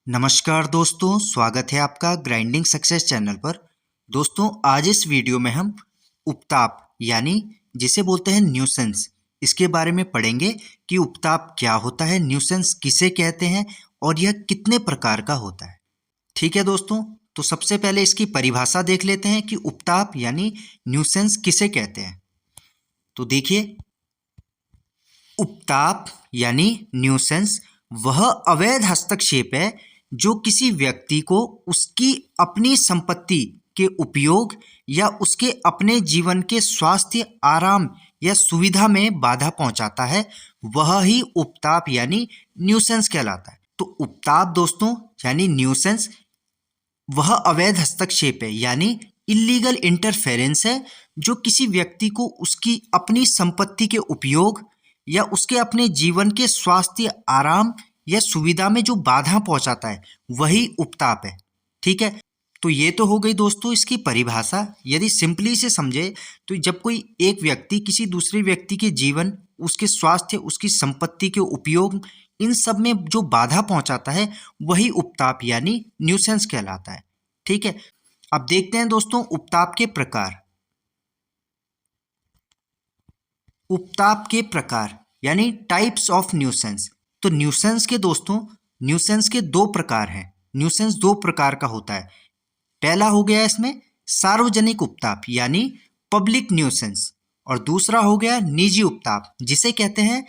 नमस्कार दोस्तों, स्वागत है आपका ग्राइंडिंग सक्सेस चैनल पर। दोस्तों, आज इस वीडियो में हम उपताप यानी जिसे बोलते हैं न्यूसेंस, इसके बारे में पढ़ेंगे कि उपताप क्या होता है, न्यूसेंस किसे कहते हैं और यह कितने प्रकार का होता है। ठीक है दोस्तों, तो सबसे पहले इसकी परिभाषा देख लेते हैं कि उपताप यानी न्यूसेंस किसे कहते हैं। तो देखिए, उपताप यानी न्यूसेंस वह अवैध हस्तक्षेप है जो किसी व्यक्ति को उसकी अपनी संपत्ति के उपयोग या उसके अपने जीवन के स्वास्थ्य, आराम या सुविधा में बाधा पहुंचाता है, वह ही उपताप यानी न्यूसेंस कहलाता है। तो उपताप दोस्तों यानी न्यूसेंस वह अवैध हस्तक्षेप है यानी इलीगल इंटरफेरेंस है जो किसी व्यक्ति को उसकी अपनी संपत्ति के उपयोग या उसके अपने जीवन के स्वास्थ्य, आराम या सुविधा में जो बाधा पहुंचाता है, वही उपताप है। ठीक है, तो ये तो हो गई दोस्तों इसकी परिभाषा। यदि सिंपली से समझे तो जब कोई एक व्यक्ति किसी दूसरे व्यक्ति के जीवन, उसके स्वास्थ्य, उसकी संपत्ति के उपयोग, इन सब में जो बाधा पहुंचाता है, वही उपताप यानी न्यूसेंस कहलाता है। ठीक है, अब देखते हैं दोस्तों उपताप के प्रकार। उपताप के प्रकार यानी टाइप्स ऑफ न्यूसेंस। तो न्यूसेंस के दोस्तों, न्यूसेंस के दो प्रकार हैं। न्यूसेंस दो प्रकार का होता है। पहला हो गया इसमें सार्वजनिक उपताप यानी पब्लिक न्यूसेंस, और दूसरा हो गया निजी उपताप जिसे कहते हैं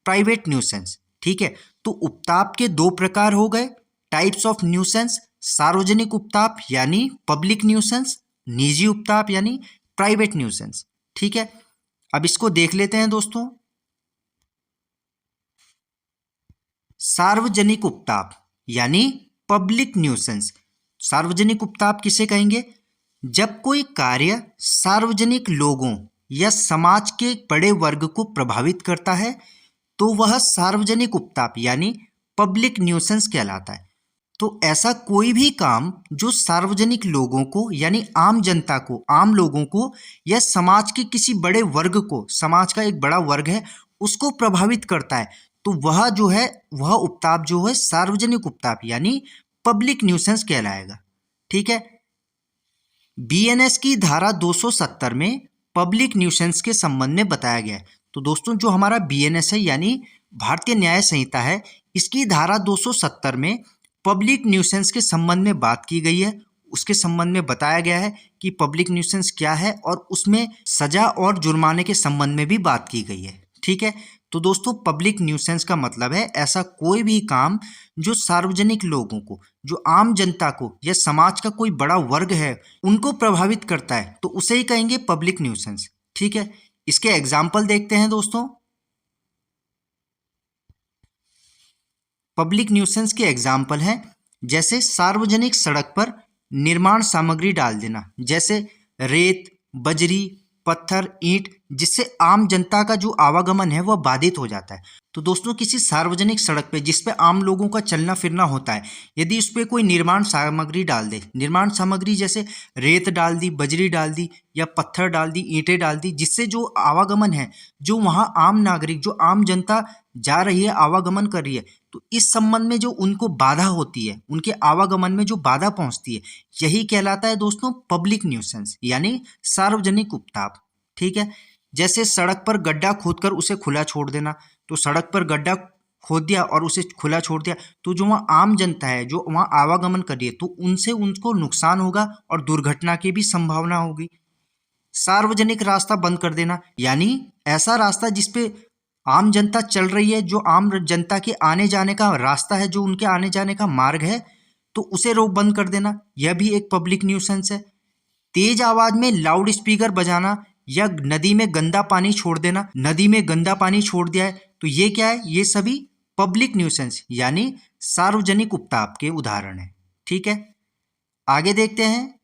प्राइवेट न्यूसेंस। ठीक है, तो उपताप के दो प्रकार हो गए, टाइप्स ऑफ न्यूसेंस। सार्वजनिक उपताप यानी पब्लिक न्यूसेंस, निजी उपताप यानी प्राइवेट न्यूसेंस। ठीक है, अब इसको देख लेते हैं दोस्तों। सार्वजनिक उपताप यानी पब्लिक न्यूसेंस। सार्वजनिक उपताप किसे कहेंगे? जब कोई कार्य सार्वजनिक लोगों या समाज के बड़े वर्ग को प्रभावित करता है तो वह सार्वजनिक उपताप यानी पब्लिक न्यूसेंस कहलाता है। तो ऐसा कोई भी काम जो सार्वजनिक लोगों को यानी आम जनता को, आम लोगों को या समाज के किसी बड़े वर्ग को, समाज का एक बड़ा वर्ग है उसको प्रभावित करता है, तो वह जो है वह उपताप जो है सार्वजनिक उपताप यानी पब्लिक न्यूसेंस कहलाएगा। ठीक है, बीएनएस की धारा 270 में पब्लिक न्यूसेंस के संबंध में बताया गया है। तो दोस्तों, जो हमारा बीएनएस है यानी भारतीय न्याय संहिता है, इसकी धारा 270 में पब्लिक न्यूसेंस के संबंध में बात की गई है। उसके संबंध में बताया गया है कि पब्लिक न्यूसेंस क्या है, और उसमें सजा और जुर्माने के संबंध में भी बात की गई है। ठीक है, तो दोस्तों पब्लिक न्यूसेंस का मतलब है ऐसा कोई भी काम जो सार्वजनिक लोगों को, जो आम जनता को या समाज का कोई बड़ा वर्ग है उनको प्रभावित करता है, तो उसे ही कहेंगे पब्लिक न्यूसेंस। ठीक है, इसके एग्जाम्पल देखते हैं दोस्तों। पब्लिक न्यूसेंस के एग्जाम्पल हैं जैसे सार्वजनिक सड़क पर निर्माण सामग्री डाल देना, जैसे रेत, बजरी, पत्थर, ईंट, जिससे आम जनता का जो आवागमन है वह बाधित हो जाता है। तो दोस्तों, किसी सार्वजनिक सड़क पे जिस पे आम लोगों का चलना फिरना होता है, यदि उस पर कोई निर्माण सामग्री डाल दे, निर्माण सामग्री जैसे रेत डाल दी, बजरी डाल दी या पत्थर डाल दी, ईंटें डाल दी, जिससे जो आवागमन है, जो वहाँ आम नागरिक, जो आम जनता जा रही है, आवागमन कर रही है, तो इस संबंध में जो उनको बाधा होती है, उनके आवागमन में जो बाधा पहुंचती है, यही कहलाता है दोस्तों पब्लिक न्यूसेंस यानी सार्वजनिक उपताप। ठीक है, जैसे सड़क पर गड्ढा खोदकर उसे खुला छोड़ देना। तो सड़क पर गड्ढा खोद दिया और उसे खुला छोड़ दिया, तो जो वहाँ आम जनता है, जो वहाँ आवागमन कर रही है, तो उनसे उनको नुकसान होगा और दुर्घटना की भी संभावना होगी। सार्वजनिक रास्ता बंद कर देना यानी ऐसा रास्ता जिसपे आम जनता चल रही है, जो आम जनता के आने जाने का रास्ता है, जो उनके आने जाने का मार्ग है, तो उसे रोक बंद कर देना, यह भी एक पब्लिक न्यूसेंस है। तेज आवाज में लाउड स्पीकर बजाना या नदी में गंदा पानी छोड़ देना, नदी में गंदा पानी छोड़ दिया है, तो ये क्या है? ये सभी पब्लिक न्यूसेंस यानी सार्वजनिक उपताप के उदाहरण है। ठीक है, आगे देखते हैं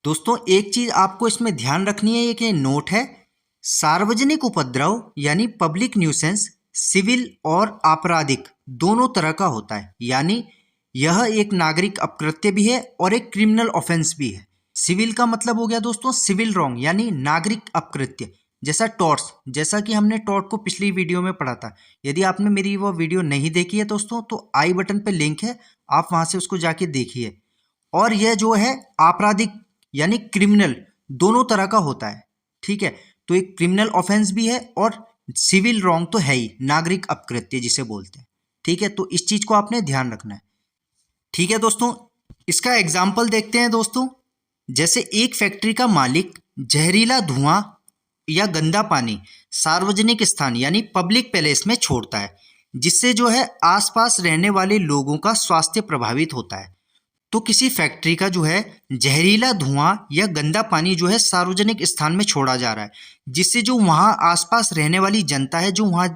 दोस्तों। एक चीज आपको इसमें ध्यान रखनी है, एक नोट है, सार्वजनिक उपद्रव यानी पब्लिक न्यूसेंस सिविल और आपराधिक दोनों तरह का होता है, यानी यह एक नागरिक अपकृत्य भी है और एक क्रिमिनल ऑफेंस भी है। सिविल का मतलब हो गया दोस्तों सिविल रॉन्ग यानी नागरिक अपकृत्य, जैसा टॉर्च, जैसा कि हमने टॉर्च को पिछली वीडियो में पढ़ा था। यदि आपने मेरी वो वीडियो नहीं देखी है दोस्तों तो आई बटन पे लिंक है, आप वहां से उसको जाके देखिए। और यह जो है आपराधिक यानी क्रिमिनल दोनों तरह का होता है, ठीक है। तो एक क्रिमिनल ऑफेंस भी है और सिविल रॉन्ग तो है ही, नागरिक अपकृत्य जिसे बोलते हैं, ठीक है। तो इस चीज को आपने ध्यान रखना है, ठीक है दोस्तों। इसका एग्जाम्पल देखते हैं दोस्तों। जैसे एक फैक्ट्री का मालिक जहरीला धुआं या गंदा पानी सार्वजनिक स्थान यानी पब्लिक प्लेस में छोड़ता है, जिससे जो है आसपास रहने वाले लोगों का स्वास्थ्य प्रभावित होता है। तो किसी फैक्ट्री का जो है जहरीला धुआं या गंदा पानी जो है सार्वजनिक स्थान में छोड़ा जा रहा है, जिससे जो वहां आसपास रहने वाली जनता है, जो वहां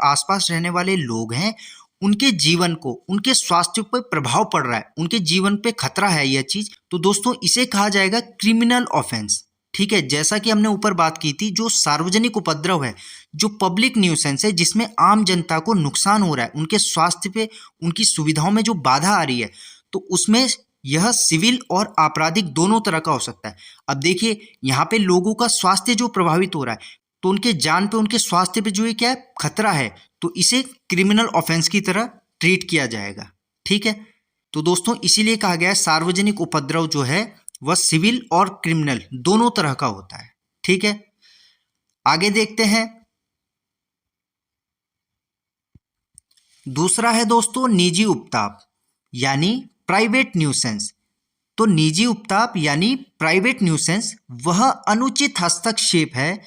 आसपास रहने वाले लोग हैं, उनके जीवन को, उनके स्वास्थ्य पर प्रभाव पड़ रहा है, उनके जीवन पे खतरा है यह चीज। तो दोस्तों इसे कहा जाएगा क्रिमिनल ऑफेंस, ठीक है। जैसा कि हमने ऊपर बात की थी, जो सार्वजनिक उपद्रव है, जो पब्लिक न्यूसेंस है, जिसमें आम जनता को नुकसान हो रहा है, उनके स्वास्थ्य पे, उनकी सुविधाओं में जो बाधा आ रही है, तो उसमें यह सिविल और आपराधिक दोनों तरह का हो सकता है। अब देखिए यहाँ पे लोगों का स्वास्थ्य जो प्रभावित हो रहा है, तो उनके जान पे, उनके स्वास्थ्य पे जो है क्या है, खतरा है, तो इसे क्रिमिनल ऑफेंस की तरह ट्रीट किया जाएगा, ठीक है। तो दोस्तों इसीलिए कहा गया है सार्वजनिक उपद्रव जो है वह सिविल और क्रिमिनल दोनों तरह का होता है, ठीक है। आगे देखते हैं। दूसरा है दोस्तों निजी उपताप यानी प्राइवेट न्यूसेंस। तो निजी उपताप यानी प्राइवेट न्यूसेंस वह अनुचित हस्तक्षेप है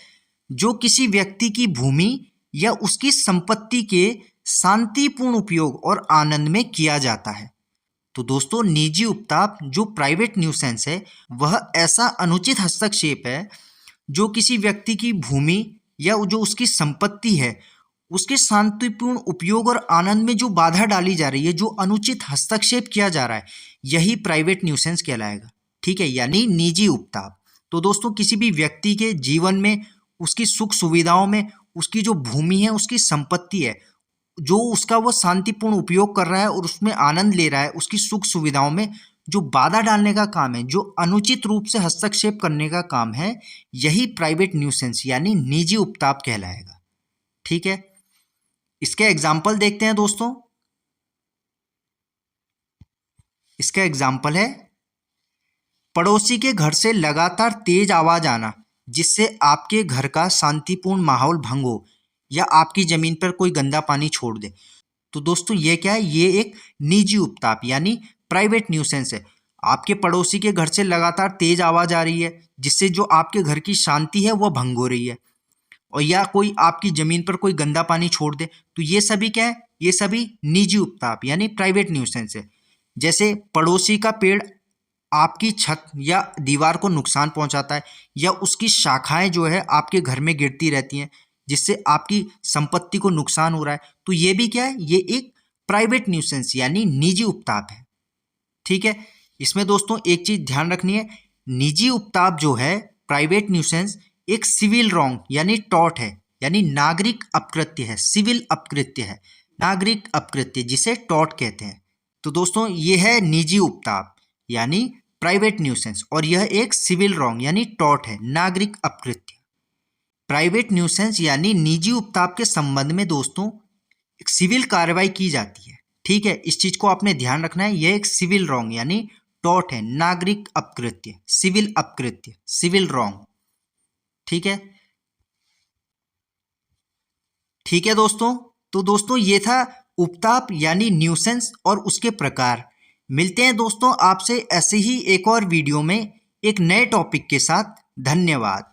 जो किसी व्यक्ति की भूमि या उसकी संपत्ति के शांतिपूर्ण उपयोग और आनंद में किया जाता है। तो दोस्तों निजी उपताप जो प्राइवेट न्यूसेंस है वह ऐसा अनुचित हस्तक्षेप है जो किसी व्यक्ति की भूमि या जो उसकी संपत्ति है उसके शांतिपूर्ण उपयोग और आनंद में जो बाधा डाली जा रही है, जो अनुचित हस्तक्षेप किया जा रहा है, यही प्राइवेट न्यूसेंस कहलाएगा, ठीक है, यानी निजी उपताप। तो दोस्तों किसी भी व्यक्ति के जीवन में, उसकी सुख सुविधाओं में, उसकी जो भूमि है, उसकी संपत्ति है, जो उसका वो शांतिपूर्ण उपयोग कर रहा है और उसमें आनंद ले रहा है, उसकी सुख सुविधाओं में जो बाधा डालने का काम है, जो अनुचित रूप से हस्तक्षेप करने का काम है, यही प्राइवेट न्यूसेंस यानी निजी उपताप कहलाएगा, ठीक है। इसके एग्जाम्पल देखते हैं दोस्तों। इसका एग्जाम्पल है पड़ोसी के घर से लगातार तेज आवाज आना जिससे आपके घर का शांतिपूर्ण माहौल भंग हो या आपकी जमीन पर कोई गंदा पानी छोड़ दे। तो दोस्तों ये क्या है, ये एक निजी उपताप यानी प्राइवेट न्यूसेंस है। आपके पड़ोसी के घर से लगातार तेज आवाज आ रही है जिससे जो आपके घर की शांति है वह भंग हो रही है, और या कोई आपकी जमीन पर कोई गंदा पानी छोड़ दे, तो ये सभी क्या है, ये सभी निजी उपताप यानी प्राइवेट न्यूसेंस है। जैसे पड़ोसी का पेड़ आपकी छत या दीवार को नुकसान पहुंचाता है, या उसकी शाखाएं जो है आपके घर में गिरती रहती हैं जिससे आपकी संपत्ति को नुकसान हो रहा है, तो ये भी क्या है, ये एक प्राइवेट न्यूसेंस यानी निजी उपताप है, ठीक है। इसमें दोस्तों एक चीज ध्यान रखनी है, निजी उपताप जो है प्राइवेट न्यूसेंस एक सिविल रॉन्ग यानी टॉर्ट है, यानी नागरिक अपकृत्य है, सिविल अपकृत्य है, नागरिक अपकृत्य जिसे टॉर्ट कहते हैं। तो दोस्तों ये है निजी उपताप यानी प्राइवेट न्यूसेंस, और यह एक सिविल रॉन्ग यानी टॉर्ट है, नागरिक अपकृत्य। प्राइवेट न्यूसेंस यानी निजी उपताप के संबंध में दोस्तों एक सिविल कार्रवाई की जाती है, ठीक है। इस चीज को आपने ध्यान रखना है, यह एक सिविल रॉन्ग यानी टॉर्ट है, नागरिक अपकृत्य, सिविल अपकृत्य, सिविल रॉन्ग, ठीक है, ठीक है दोस्तों। तो दोस्तों ये था उपताप यानी न्यूसेंस और उसके प्रकार। मिलते हैं दोस्तों आपसे ऐसे ही एक और वीडियो में एक नए टॉपिक के साथ। धन्यवाद।